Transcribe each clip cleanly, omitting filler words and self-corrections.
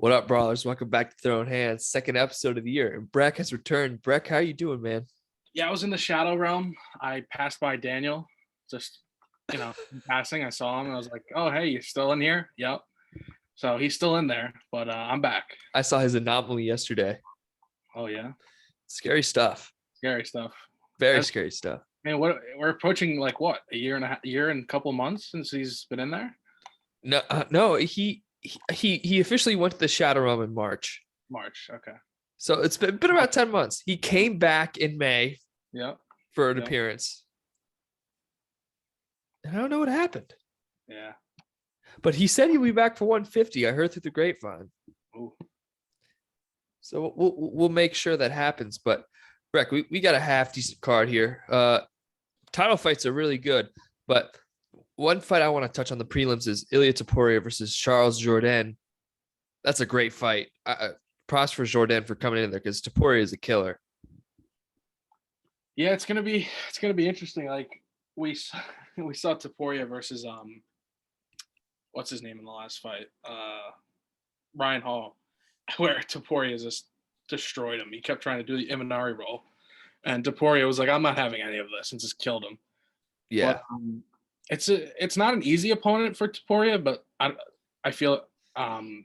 What up, brawlers? Welcome back to Throwin Hands, second episode of the year. And Breck has returned. Breck, how you doing, man? Yeah, I was in the shadow realm. I passed by Daniel, just in passing. I saw him and I was like, "Oh, hey, you're still in here?" Yep. So he's still in there, but I'm back. I saw his anomaly yesterday. Oh yeah, Scary stuff. scary stuff. Very scary stuff. Man, what we're approaching like what a year and a couple of months since he's been in there. No, he officially went to the Shadow Realm in March. March, okay. So it's been about 10 months. He came back in May. Yeah. For an appearance. And I don't know what happened. Yeah. But he said he'll be back for 150. I heard through the grapevine. Ooh. So we'll make sure that happens. But Breck, we got a half decent card here. Title fights are really good, but one fight I want to touch on the prelims is Ilia Topuria versus Charles Jourdain. That's a great fight. Props for Jourdain for coming in there because Topuria is a killer. Yeah, it's gonna be interesting. Like we saw Topuria versus what's his name in the last fight? Ryan Hall, where Topuria just destroyed him. He kept trying to do the Imanari roll, and Topuria was like, "I'm not having any of this," and just killed him. Yeah, but, it's not an easy opponent for Topuria, but I feel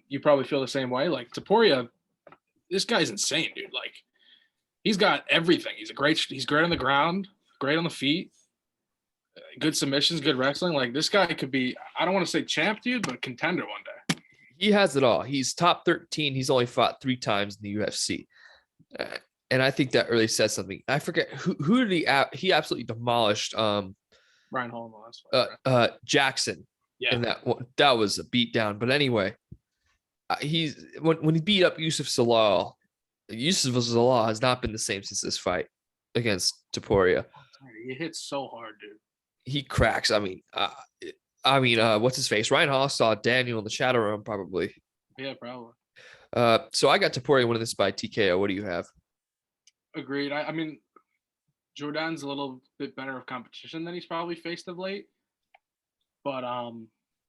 you probably feel the same way. Like Topuria, this guy's insane, dude. Like he's got everything. He's great on the ground, great on the feet, good submissions, good wrestling. Like this guy could be, I don't want to say champ, dude, but contender one day. He has it all. He's top 13. He's only fought 3 times in the UFC. And I think that really says something. I forget who did he absolutely demolished Ryan Hall in the last fight. Jackson. Yeah. And that was a beatdown. But anyway, he's when he beat up Yusuf Zalal has not been the same since this fight against Topuria. He hits so hard, dude. He cracks. I mean, what's his face? Ryan Hall saw Daniel in the Shadow Realm, probably. Yeah, probably. So I got Topuria winning this by TKO. What do you have? Agreed. I mean, Jourdain's a little bit better of competition than he's probably faced of late. But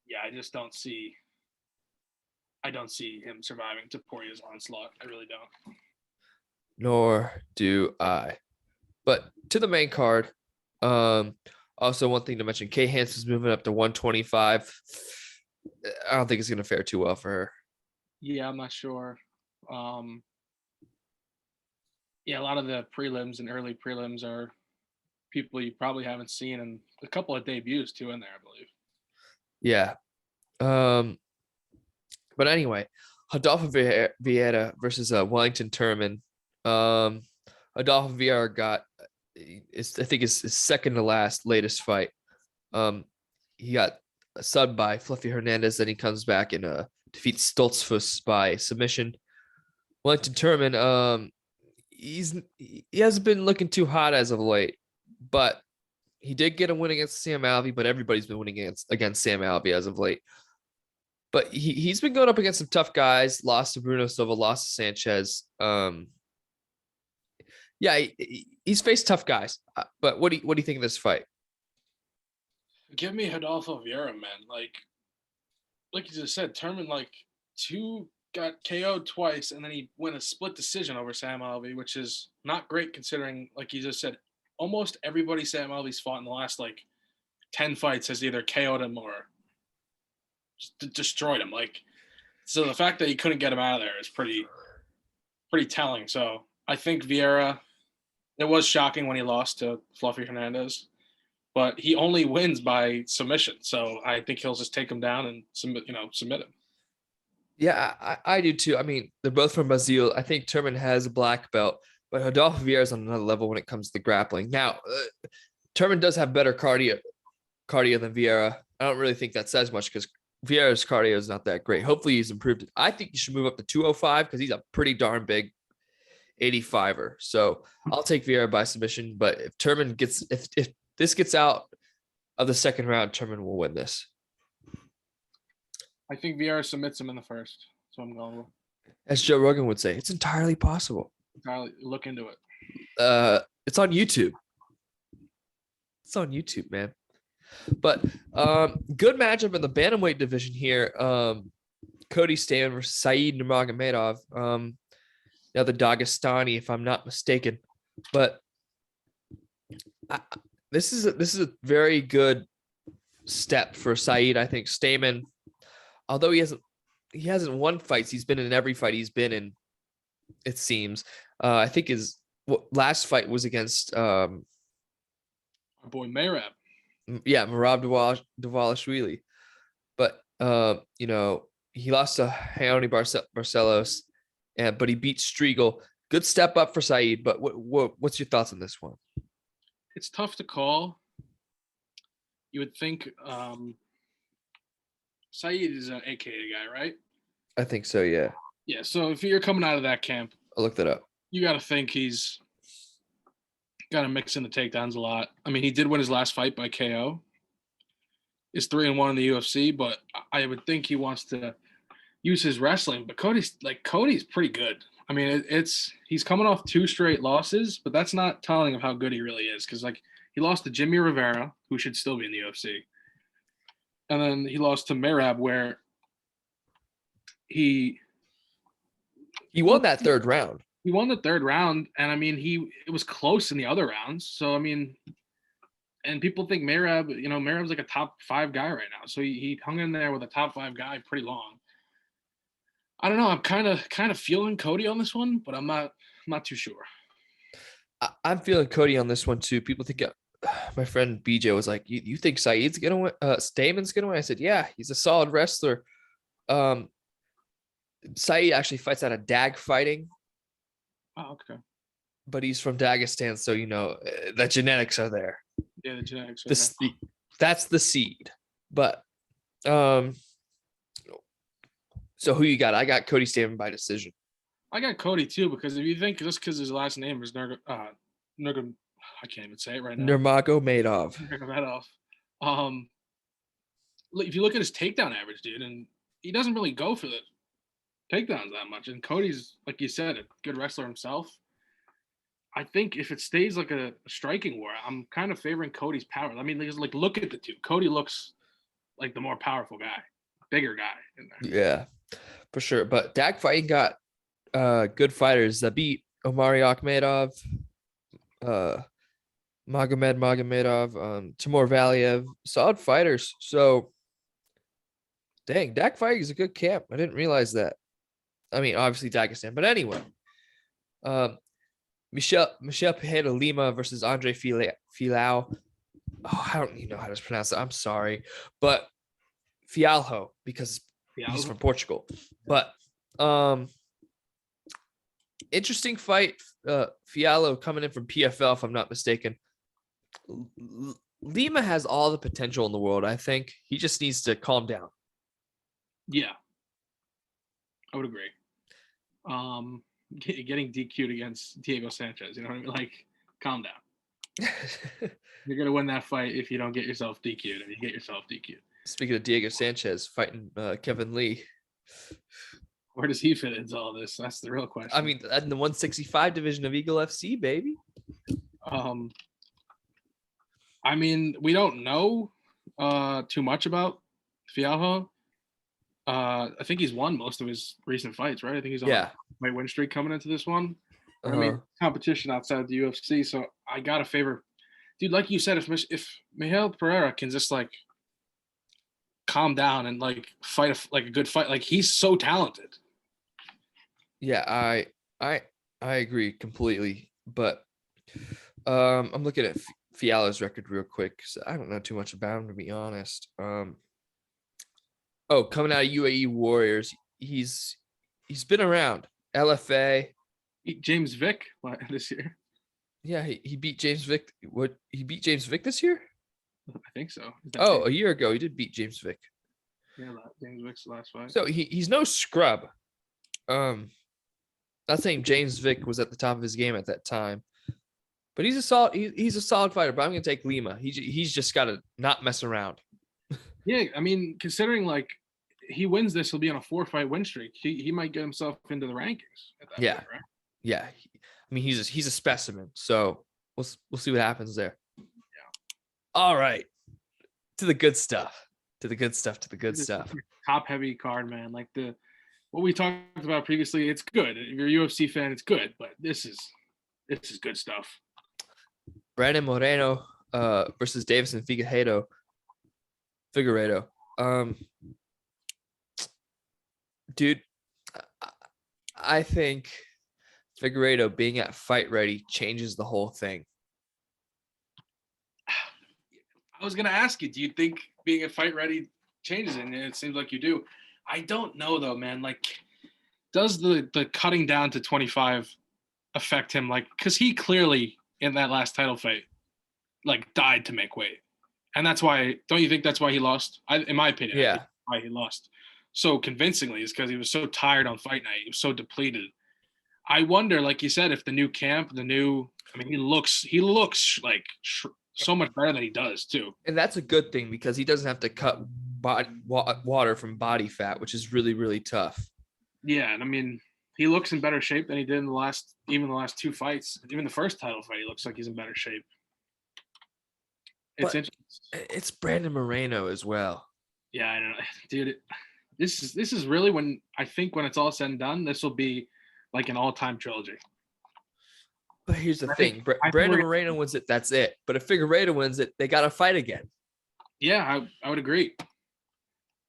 yeah, I just don't see him surviving Topuria's onslaught. I really don't. Nor do I. But to the main card, also one thing to mention, Kay Hansen's moving up to 125. I don't think it's going to fare too well for her. Yeah, I'm not sure. Yeah, a lot of the prelims and early prelims are people you probably haven't seen, and a couple of debuts too in there, I believe. Yeah. But anyway, Adolfo Vieira versus Wellington Turman. Adolfo Vieira got, I think his second to last latest fight. He got subbed by Fluffy Hernandez, then he comes back and defeats Stoltzfus by submission. Wellington Turman, he hasn't been looking too hot as of late, but he did get a win against Sam Alvey, but everybody's been winning against Sam Alvey as of late. But he's been going up against some tough guys. Lost to Bruno Silva, lost to Sanchez. Yeah, he's faced tough guys. But what do you think of this fight? Give me Adolfo Vieira, man. Like you just said, Turman got KO'd twice, and then he won a split decision over Sam Alvey, which is not great considering, like you just said, almost everybody Sam Alvey's fought in the last 10 fights has either KO'd him or just destroyed him. So the fact that he couldn't get him out of there is pretty telling. So I think Vieira, it was shocking when he lost to Fluffy Hernandez, but he only wins by submission. So I think he'll just take him down and submit him. Yeah, I do too. I mean, they're both from Brazil. I think Turman has a black belt, but Adolfo Vieira is on another level when it comes to grappling. Now, Turman does have better cardio than Vieira. I don't really think that says much because Vieira's cardio is not that great. Hopefully he's improved it. I think he should move up to 205 because he's a pretty darn big 85er. So I'll take Vieira by submission, but if Turman if this gets out of the second round, Turman will win this. I think Vieira submits him in the first. So I'm going with. As Joe Rogan would say, it's entirely possible. Look into it. It's on YouTube. It's on YouTube, man. But good matchup in the bantamweight division here. Cody Stamann versus Saeed Nurmagomedov. The Dagestani, if I'm not mistaken. But this is a very good step for Saeed. I think Stamann, although he hasn't won fights, he's been in every fight he's been in, it seems. I think his last fight was against Our boy Merab. Merab Dvalishvili. But he lost to Raoni Barcelos, but he beat Striegel. Good step up for Saeed. But what's your thoughts on this one? It's tough to call. You would think Saeed is an AKA guy, right? I think so, yeah. Yeah, so if you're coming out of that camp, I looked that up. You got to think he's got to mix in the takedowns a lot. I mean, he did win his last fight by KO. Is 3-1 in the UFC, but I would think he wants to use his wrestling. But Cody's pretty good. I mean, he's coming off 2 straight losses, but that's not telling of how good he really is. Because he lost to Jimmy Rivera, who should still be in the UFC, and then he lost to Merab, where he won that 3rd round. He won the 3rd round, and I mean, it was close in the other rounds. So I mean, and people think Merab's like a top 5 guy right now. So he hung in there with a top 5 guy pretty long. I don't know. I'm kind of feeling Cody on this one, but I'm not too sure. I'm feeling Cody on this one too. People think my friend BJ was like, "You think Saeed's gonna win? Stamann's gonna win?" I said, "Yeah, he's a solid wrestler." Saeed actually fights out of Dag Fighting. Oh, okay. But he's from Dagestan, so the genetics are there. Yeah, the genetics are there. That's the seed. But so who you got? I got Cody Stamann by decision. I got Cody too, because if you think just because his last name is I can't even say it right now. Nurmagomedov. If you look at his takedown average, dude, and he doesn't really go for the takedowns that much. And Cody's, like you said, a good wrestler himself. I think if it stays like a striking war, I'm kind of favoring Cody's power. I mean, look at the two. Cody looks like the more powerful guy, bigger guy in there. Yeah, for sure. But Dag Fighting got good fighters that beat Omari Akhmedov, Magomedov, Timur Valiev, solid fighters. So, dang, Dag Fighting is a good camp. I didn't realize that. I mean, obviously Dagestan, but anyway. Michel Pereira Lima versus Andre Filau. Oh, I don't even know how to pronounce it. I'm sorry. But Fialho, because he's from Portugal. But interesting fight. Fialho coming in from PFL, if I'm not mistaken. Lima has all the potential in the world, I think. He just needs to calm down. Yeah. I would agree. Getting DQ'd against Diego Sanchez, you know what I mean? Like, calm down. You're gonna win that fight if you don't get yourself DQ'd, and you get yourself DQ'd. Speaking of Diego Sanchez fighting Kevin Lee, where does he fit into all this? That's the real question. I mean, in the 165 division of Eagle FC, baby. I mean, we don't know too much about Fialho. I think he's won most of his recent fights, right? I think he's on a win streak coming into this one. I mean, competition outside of the UFC, so I got to favor, dude. Like you said, if Michel Pereira can just like calm down and like fight a good fight, like he's so talented. Yeah, I agree completely, but I'm looking at Fialho's record real quick because I don't know too much about him, to be honest. Coming out of UAE Warriors, he's been around. LFA. Beat James Vick this year. Yeah, he beat James Vick. He beat James Vick this year? I think so. A year ago he did beat James Vick. Yeah, James Vick's last fight. So he's no scrub. Not saying James Vick was at the top of his game at that time, but he's a solid fighter. But I'm gonna take Lima. He's just got to not mess around. Yeah, I mean, considering like he wins this, he'll be on a 4-fight win streak. He might get himself into the rankings at that point, right? Yeah. I mean, he's a specimen. So we'll see what happens there. Yeah. All right. To the good stuff. Top heavy card, man. Like the what we talked about previously, it's good. If you're a UFC fan, it's good, but this is good stuff. Brandon Moreno versus Davison Figueiredo. Um, dude, I think Figueiredo being at fight ready changes the whole thing. I was gonna ask you, do you think being a fight ready changes it? And it seems like you do. I don't know though, man. Like, does the cutting down to 25 affect him? Like, because he clearly in that last title fight, like, died to make weight, and that's why. Don't you think that's why he lost? In my opinion, I think Yeah. why he lost so convincingly is because he was so tired on fight night. He was so depleted. I wonder, like you said, if the new camp, I mean, he looks like so much better than he does too. And that's a good thing because he doesn't have to cut water from body fat, which is really, really tough. Yeah, and I mean, he looks in better shape than he did in the last two fights. Even the first title fight, he looks like he's in better shape. It's But interesting. it's Brandon Moreno as well. Yeah, I don't know, dude. This is really when I think when it's all said and done, this will be like an all-time trilogy. But here's the I think thing: I think Brandon we're Moreno wins it. That's it. But if Figueiredo wins it, they got to fight again. yeah, I would agree.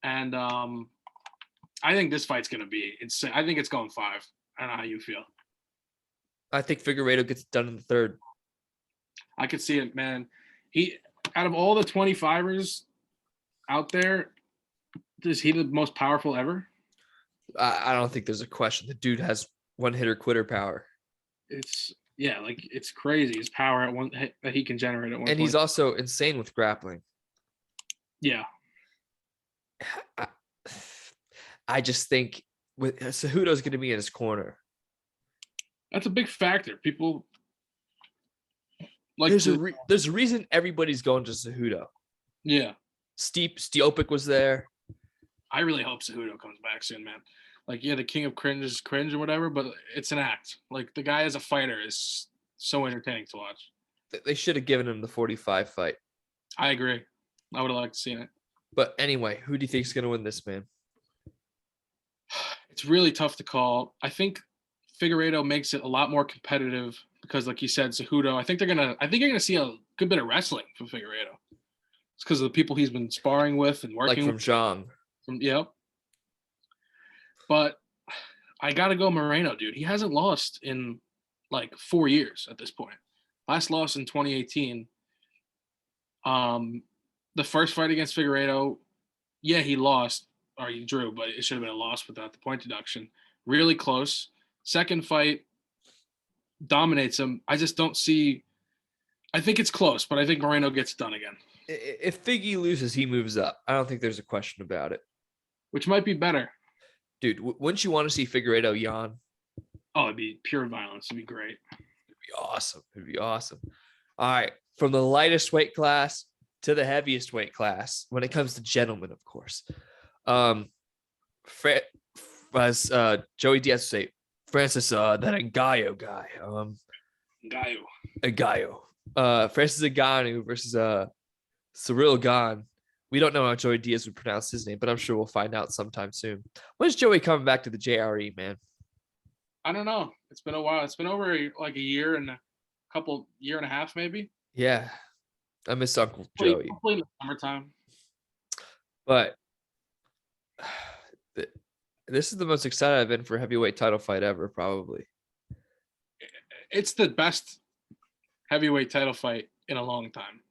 And I think this fight's gonna be insane. I think it's going 5. I don't know how you feel. I think Figueiredo gets it done in the third. I could see it, man. He out of all the 25ers out there, is he the most powerful ever? I don't think there's a question. The dude has one hitter quitter power, It's yeah, like it's crazy his power at one that he can generate at one and point. he's also insane with grappling. Yeah, I, I just think with Cejudo's going to be in his corner. that's a big factor. People like There's a reason everybody's going to Cejudo. yeah. Stiopic was there. I really hope Cejudo comes back soon, man. Like, yeah, the king of cringe is cringe or whatever, but it's an act. Like, the guy as a fighter is so entertaining to watch. They should have given him the 45 fight. I agree. I would have liked to see it. But anyway, who do you think is going to win this, man? It's really tough to call. I think Figueiredo makes it a lot more competitive because, like you said, Cejudo. I think you're gonna see a good bit of wrestling from Figueiredo. It's because of the people he's been sparring with and Like working from with. Zhang. Yep. But I gotta go Moreno, dude. He hasn't lost in like 4 years at this point. Last loss in 2018. The first fight against Figueiredo, yeah, he lost or he drew, but it should have been a loss without the point deduction. Really close. Second fight dominates him. I just don't see. I think it's close, but I think Moreno gets done again, If Figgy loses, he moves up. I don't think there's a question about it. which might be better. Dude, wouldn't you want to see Figueiredo yawn? Oh, it'd be pure violence. It'd be great. It'd be awesome. It'd be awesome. All right. From the lightest weight class to the heaviest weight class, when it comes to gentlemen, of course. As Joey Diaz would say, Francis, that Ngannou guy. Gaio. Francis Ngannou versus Cyril Gane. We don't know how Joey Diaz would pronounce his name, but I'm sure we'll find out sometime soon. When's Joey coming back to the JRE, man? I don't know. It's been a while. It's been over like a year and a year and a half, maybe. Yeah, I miss Uncle Joey. Hopefully in the summertime. But this is the most excited I've been for a heavyweight title fight ever, probably. It's the best heavyweight title fight in a long time.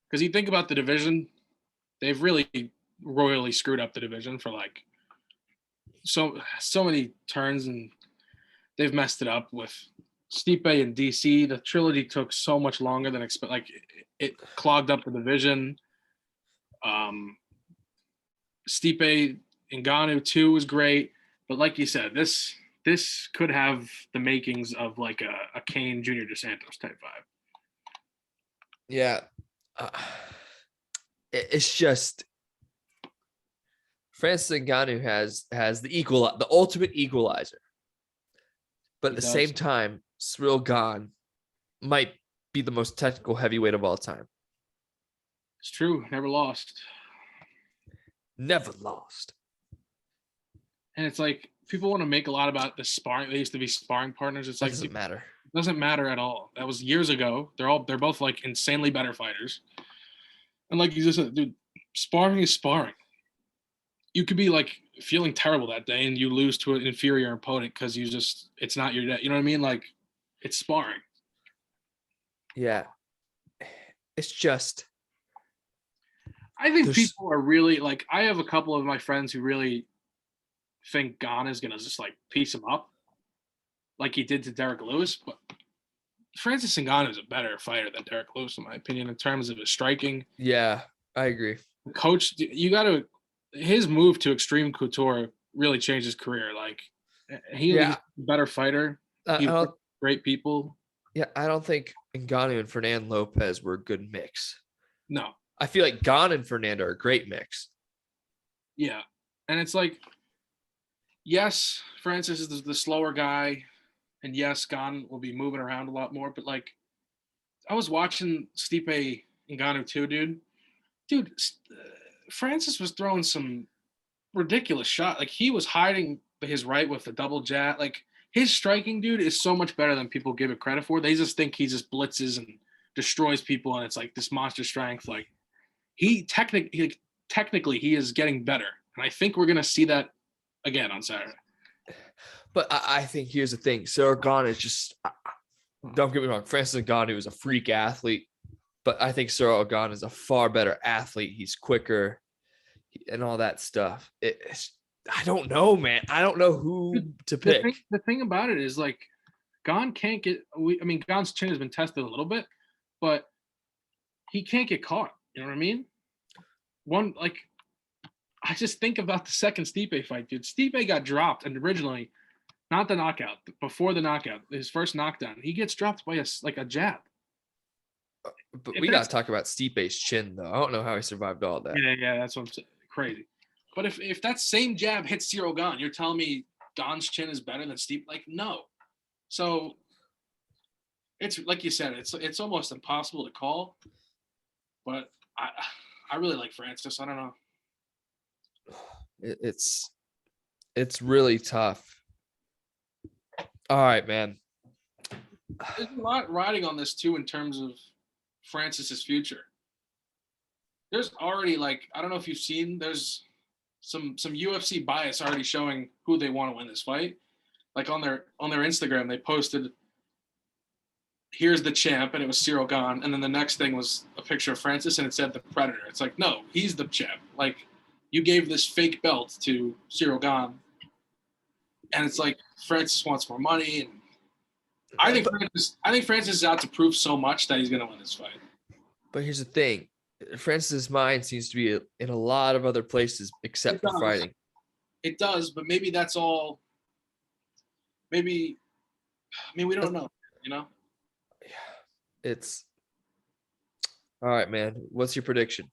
Because you think about the division, they've really royally screwed up the division for like so many turns, and they've messed it up with Stipe and DC. The trilogy took so much longer than expected. Like it clogged up the division. Stipe Ngannou 2 was great, but like you said, this could have the makings of like a Kane Jr. Dos Santos type vibe. Yeah. It's just Francis Ngannou has the ultimate equalizer. But at the same time, Cyril Gane might be the most technical heavyweight of all time. It's true. Never lost. Never lost. And it's like people want to make a lot about the sparring. They used to be sparring partners. It's That like doesn't matter. it doesn't matter at all. That was years ago. They're both like insanely better fighters. And like you just said, dude, sparring is sparring. You could be like feeling terrible that day and you lose to an inferior opponent because it's not your day. You know what I mean? Like it's sparring. Yeah. It's just I think there's people are really like I have a couple of my friends who really think Gon is gonna just like piece him up like he did to Derek Lewis, but Francis Ngannou is a better fighter than Derek Lewis, in my opinion, in terms of his striking. yeah, I agree. Coach, you got to his move to Extreme Couture really changed his career. Like he's Yeah. a better fighter. I He's don't great people. yeah, I don't think Ngannou and Fernand Lopez were a good mix. No, I feel like Gon and Fernando are a great mix. yeah, and it's like yes, Francis is the slower guy, and yes, Gon will be moving around a lot more. But like I was watching Stipe Ngannou too, dude. Dude, Francis was throwing some ridiculous shot. Like he was hiding his right with the double jab. Like his striking, dude, is so much better than people give it credit for. They just think he just blitzes and destroys people, and it's like this monster strength. Like technically he is getting better, and I think we're gonna see that again on Saturday. But I think here's the thing. Sarah Gon is just don't get me wrong, Francis Ngannou is a freak athlete, but I think Cyril Gane is a far better athlete. He's quicker and all that stuff. I don't know, man. I don't know who to pick. The thing about it is like Gon can't get. I mean, Gon's chin has been tested a little bit, but he can't get caught. You know what I mean? One like, I just think about the second Stipe fight, dude. Stipe got dropped, and originally, not the knockout, before the knockout, his first knockdown, he gets dropped by a jab. But we got to talk about Stipe's chin, though. I don't know how he survived all that. Yeah, that's what I'm saying. Crazy. But if that same jab hits Cyril Gane, you're telling me Gane's chin is better than Stipe? Like, no. So it's like you said, it's almost impossible to call. But I really like Francis. I don't know. It's really tough. All right, man. There's a lot riding on this too in terms of Francis's future. There's already like I don't know if you've seen. There's some UFC bias already showing who they want to win this fight. Like on their Instagram, they posted, "Here's the champ," and it was Cyril Gane, and then the next thing was a picture of Francis, and it said the Predator. It's like, no, he's the champ. Like, you gave this fake belt to Cyril Gane, and it's like Francis wants more money, and I think Francis is out to prove so much that he's going to win this fight. But here's the thing. Francis's mind seems to be in a lot of other places except for fighting. It does, but maybe that's all. Maybe, I mean, we don't know, you know? It's all right, man. What's your prediction?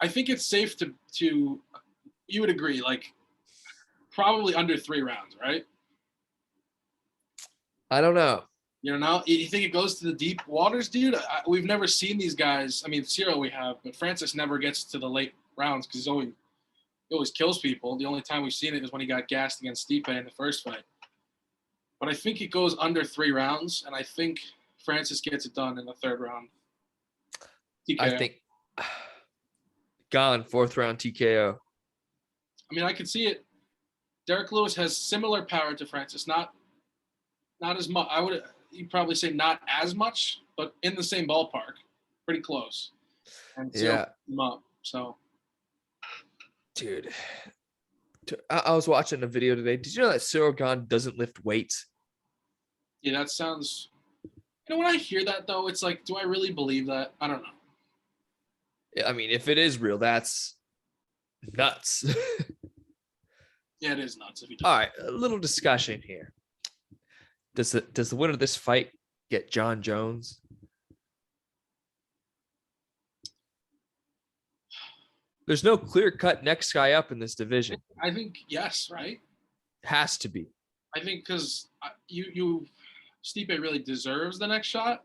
I think it's safe to you would agree, like probably under 3 rounds, right? I don't know. You know, you think it goes to the deep waters, dude? We've never seen these guys. I mean, Cyril we have, but Francis never gets to the late rounds because he always kills people. The only time we've seen it is when he got gassed against Stipe in the first fight. But I think it goes under 3 rounds, and I think Francis gets it done in the 3rd round. TKO. I think Gone 4th round TKO. I mean, I could see it. Derek Lewis has similar power to Francis, not as much. You'd probably say not as much, but in the same ballpark, pretty close. And yeah, him up. So, dude, I was watching a video today. Did you know that Cyril Gane doesn't lift weights? Yeah, that sounds. You know, when I hear that though, it's like, do I really believe that? I don't know. I mean, if it is real, that's nuts. Yeah, it is nuts. All right, a little discussion here. Does the winner of this fight get John Jones? There's no clear-cut next guy up in this division. I think yes, right? Has to be. I think because Stipe really deserves the next shot,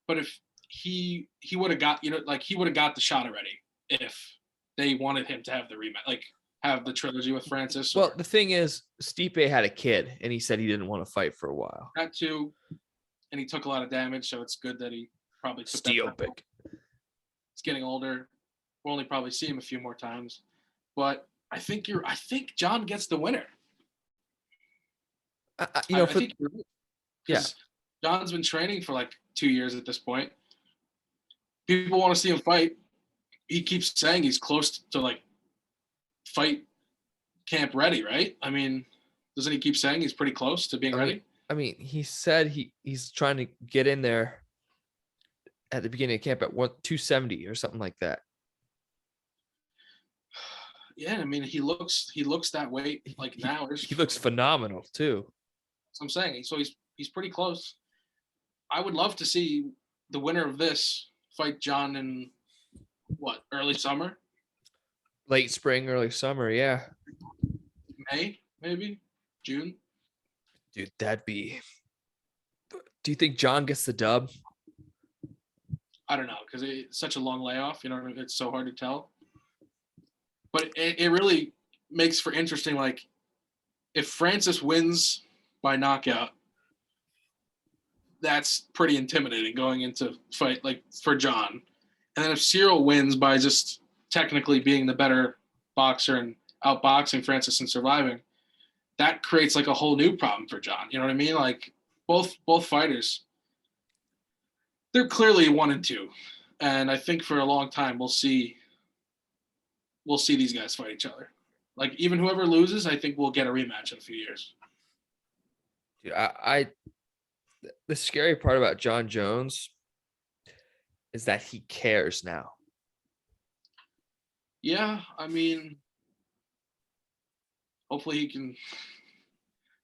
but if he would have got he would have got the shot already if they wanted him to have the rematch. Like have the trilogy with Francis. Well, Or the thing is, Stipe had a kid, and he said he didn't want to fight for a while. that too, and he took a lot of damage, so it's good that he probably took that time. Stiopic. He's getting older. We'll only probably see him a few more times, but I think John gets the winner. I think you're right. Because John's been training for like 2 years at this point. People want to see him fight. He keeps saying he's close to like fight camp ready, right? I mean, doesn't he keep saying he's pretty close to being ready? I mean, he said he's trying to get in there at the beginning of camp at 270 or something like that. Yeah, I mean, he looks that weight like now. He looks phenomenal too. That's what I'm saying. So he's pretty close. I would love to see the winner of this fight John in early summer, Late spring, early summer, yeah. May, maybe June. Dude, that'd be. Do you think John gets the dub? I don't know, because it's such a long layoff. You know, it's so hard to tell. But it really makes for interesting. Like, if Francis wins by knockout, that's pretty intimidating going into fight like for John. And then if Cyril wins by just technically being the better boxer and outboxing Francis and surviving, that creates like a whole new problem for John. You know what I mean? Like both fighters, they're clearly 1 and 2, and I think for a long time we'll see these guys fight each other. Like even whoever loses, I think we'll get a rematch in a few years. Dude, the scary part about John Jones is that he cares now. Yeah, I mean, hopefully he can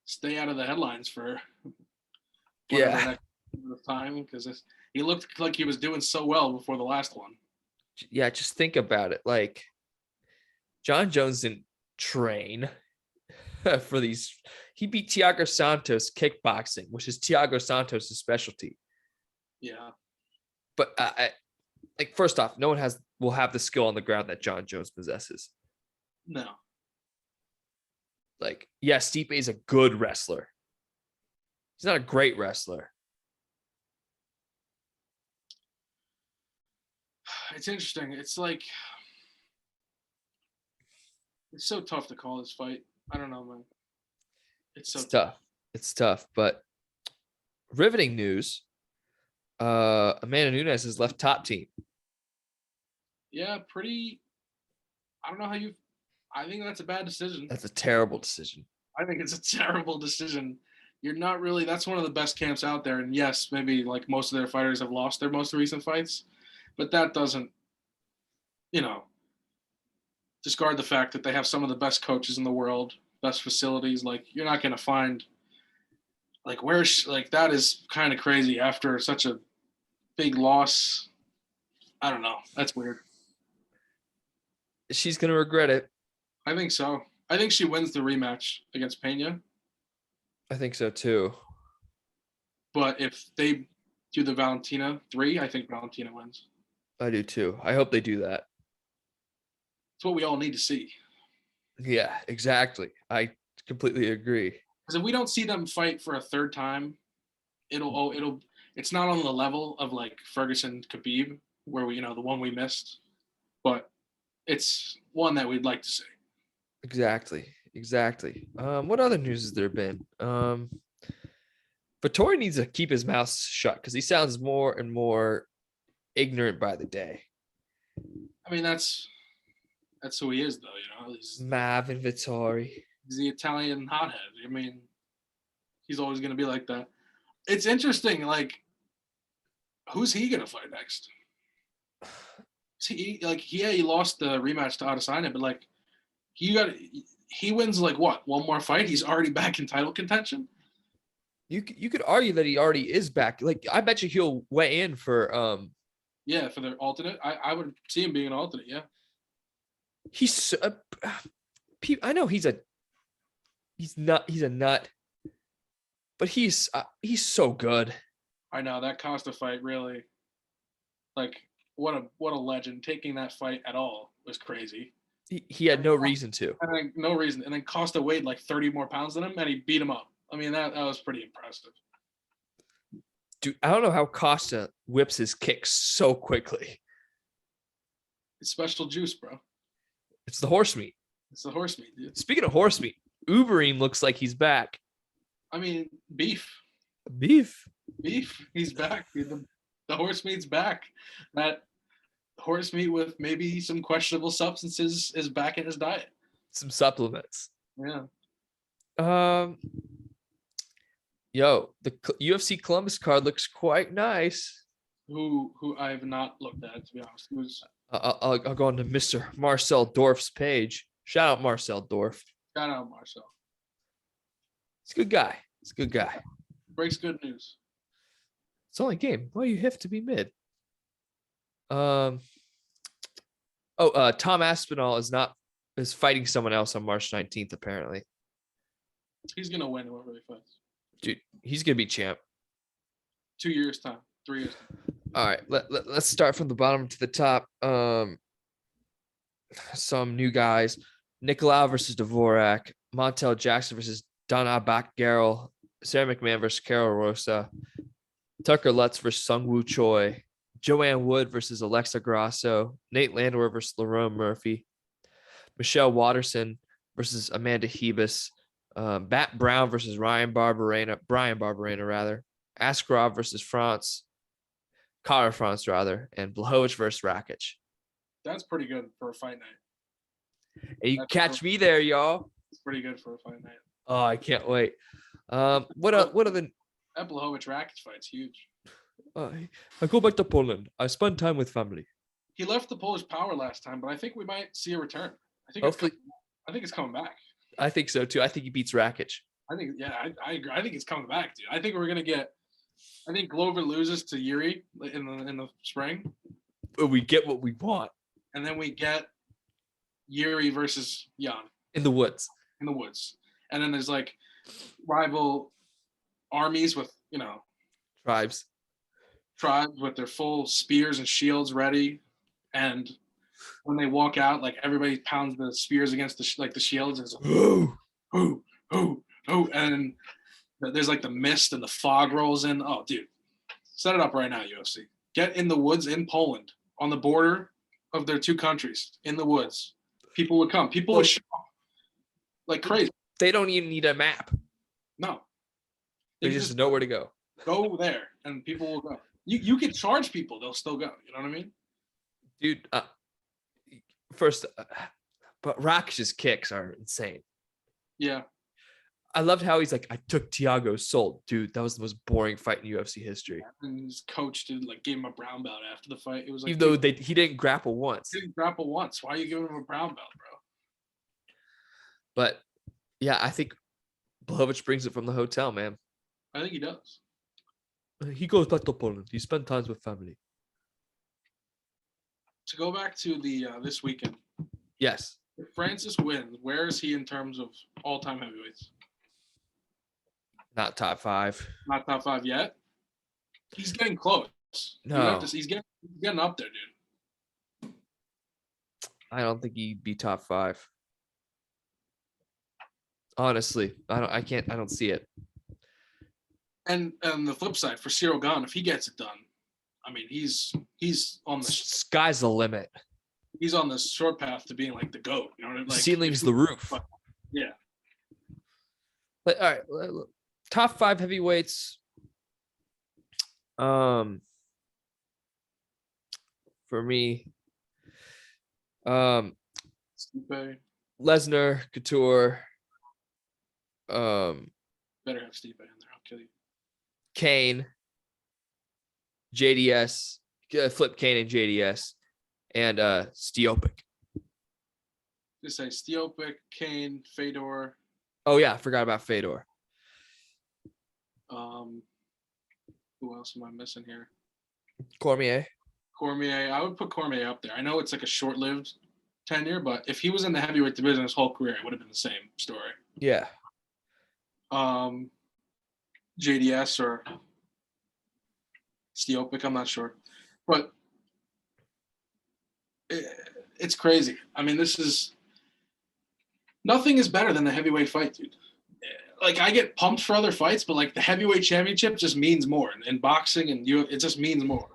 stay out of the headlines for next time, because he looked like he was doing so well before the last one. Yeah, just think about it. Like, John Jones didn't train for these. He beat Thiago Santos kickboxing, which is Thiago Santos' specialty. Yeah. But like, first off, no one will have the skill on the ground that John Jones possesses. No. Like, yes, Stipe is a good wrestler. He's not a great wrestler. It's interesting. It's like it's so tough to call this fight. I don't know, man. It's so tough. It's tough, but riveting news. Amanda Nunes has left Top Team. Yeah, pretty. I don't know how you. I think that's a bad decision. That's a terrible decision. I think it's a terrible decision. You're not really. That's one of the best camps out there, and yes, maybe like most of their fighters have lost their most recent fights, but that doesn't, discard the fact that they have some of the best coaches in the world, best facilities. Like you're not going to find. Like that is kind of crazy after such a big loss. I don't know. That's weird. She's going to regret it. I think so. I think she wins the rematch against Pena. I think so too. But if they do the Valentina 3, I think Valentina wins. I do too. I hope they do that. It's what we all need to see. Yeah, exactly. I completely agree. Because if we don't see them fight for a third time, it's not on the level of like Ferguson Khabib, where we, the one we missed, but it's one that we'd like to see. Exactly. What other news has there been? Vettori needs to keep his mouth shut because he sounds more and more ignorant by the day. I mean, that's who he is, though. He's Marvin Vettori. He's the Italian hothead. I mean, he's always going to be like that. It's interesting. Like, who's he going to fight next? He lost the rematch to Adesanya, but like, he wins like what? One more fight, he's already back in title contention. You could argue that he already is back. Like, I bet you he'll weigh in for for the alternate. I would see him being an alternate. Yeah. He's I know he's a nut, but he's so good. I know that Costa fight really, like, what a legend. Taking that fight at all was crazy. He had no reason to. And then, no reason. And then Costa weighed like 30 more pounds than him, and he beat him up. I mean, that was pretty impressive. Dude, I don't know how Costa whips his kicks so quickly. It's special juice, bro. It's the horse meat. It's the horse meat, dude. Speaking of horse meat, Uberim looks like he's back. I mean, beef. Beef. He's back. Dude. The horse meat's back. That horse meat with maybe some questionable substances is back in his diet. Some supplements. Yeah. Yo, the UFC Columbus card looks quite nice. Who I have not looked at, to be honest. Who's I'll go on to Mr. Marcel Dorf's page. Shout out Marcel Dorf. shout out Marcel. He's a good guy. He's a good guy. Breaks good news. It's only a game. Why you have to be mid? Tom Aspinall is fighting someone else on March 19th, apparently. He's gonna win whoever he fights. Dude, he's gonna be champ. 2 years time. 3 years time. All right, let's start from the bottom to the top. Some new guys: Nicolau versus Dvorak, Montel Jackson versus Dana Bakgarel, Sarah McMahon versus Carol Rosa, Tucker Lutz versus Sungwoo Choi, Joanne Wood versus Alexa Grasso, Nate Landwehr versus Lerone Murphy, Michelle Watterson versus Amanda Hebus, Matt Brown versus Brian Barberena rather, Askarov versus Kara France rather, and Blachowicz versus Rakic. That's pretty good for a fight night. And you That's catch me there, y'all. It's pretty good for a fight night. Oh, I can't wait. What are the? That Blachowicz Rakic fight's huge. I go back to Poland. I spend time with family. He left the Polish Power last time, but I think we might see a return. Hopefully, I think it's coming back. I think so too. I think he beats Rakic. I agree. I think it's coming back, dude. I think we're gonna get. I think Glover loses to Yuri in the spring, But we get what we want and then we get Yuri versus Jan in the woods. And then there's like rival armies with Tribes. with their full spears and shields ready, and when they walk out, like everybody pounds the spears against the shields, and it's like, and there's like the mist and the fog rolls in. Oh, dude, set it up right now, UFC. Get in the woods in Poland, on the border of their two countries, in the woods. People would come. People would show up like crazy. They don't even need a map. No, They just know where to go. go there, and people will go. You could charge people; they'll still go. You know what I mean? Dude, first, but Rakic's kicks are insane. Yeah. I loved how he's like, I took Thiago's soul. Dude, that was the most boring fight in UFC history. And his coach gave him a brown belt after the fight. It was like, even though he didn't grapple once. He didn't grapple once. Why are you giving him a brown belt, bro? But yeah, I think Blachowicz brings it from the hotel, man. I think he does. He goes back to Poland. He spent time with family. To go back to the this weekend, Yes. if Francis wins, where is he in terms of all-time heavyweights? Not top 5. Not top 5 yet. He's getting close. No. He's getting up there, dude. I don't think he'd be top 5. Honestly, I don't see it. And the flip side for Cyril Gane, if he gets it done, I mean, he's on the Sky's the limit. He's on the short path to being like the GOAT. You know what I mean? Like, ceiling's the roof. Yeah. But all right, top 5 heavyweights. For me, Stipe. Lesnar, Couture, Better have Stipe in there. I'll kill you. Kane, JDS, flip Kane and JDS, and Stiopic. Just say Stiopic, Kane, Fedor. Oh yeah, I forgot about Fedor. Who else am I missing here? Cormier. I would put Cormier up there. I know it's like a short-lived tenure, but if he was in the heavyweight division his whole career, it would have been the same story. Yeah. JDS or Stiopic, I'm not sure. But it's crazy. I mean, this is Nothing is better than the heavyweight fight, dude. Like I get pumped for other fights, but like the heavyweight championship just means more. In boxing and it just means more.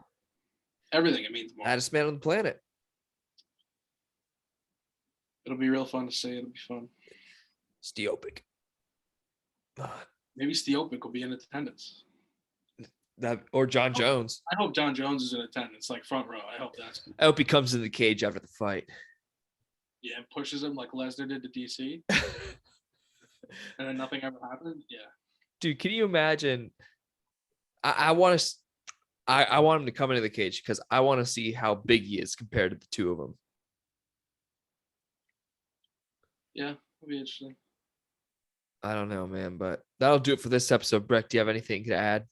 Everything it means more. Baddest man on the planet. It'll be real fun to see. It'll be fun. Stiopic. Maybe Stiopic will be in attendance. That or John Jones. I hope John Jones is in attendance, like front row. I hope that's. I hope he comes in the cage after the fight. Yeah, and pushes him like Lesnar did to DC. And then nothing ever happened. Yeah. Dude, can you imagine? I want to. I want him to come into the cage because I want to see how big he is compared to the two of them. Yeah, it'll be interesting. I don't know, man, but that'll do it for this episode. Breck, do you have anything to add?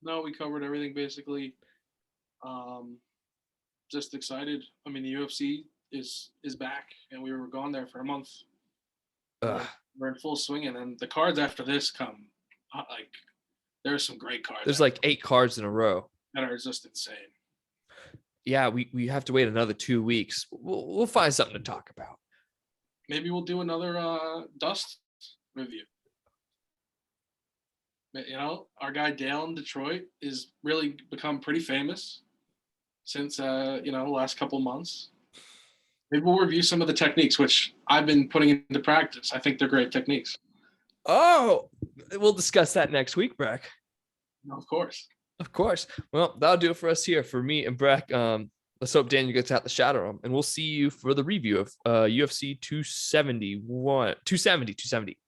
No, we covered everything basically. Just excited. I mean, the UFC is back, and we were gone there for a month. We're in full swing, and then the cards after this come. Like, there's some great cards. There's like 8 cards in a row that are just insane. Yeah, we have to wait another 2 weeks. We'll find something to talk about. Maybe we'll do another Dust review. You know, our guy Dale in Detroit is really become pretty famous since the last couple months. Maybe we'll review some of the techniques, which I've been putting into practice. I think they're great techniques. Oh, we'll discuss that next week, Breck. Of course. Of course. Well, that'll do it for us here. For me and Breck, let's hope Daniel gets out the shadow room, and we'll see you for the review of UFC 270.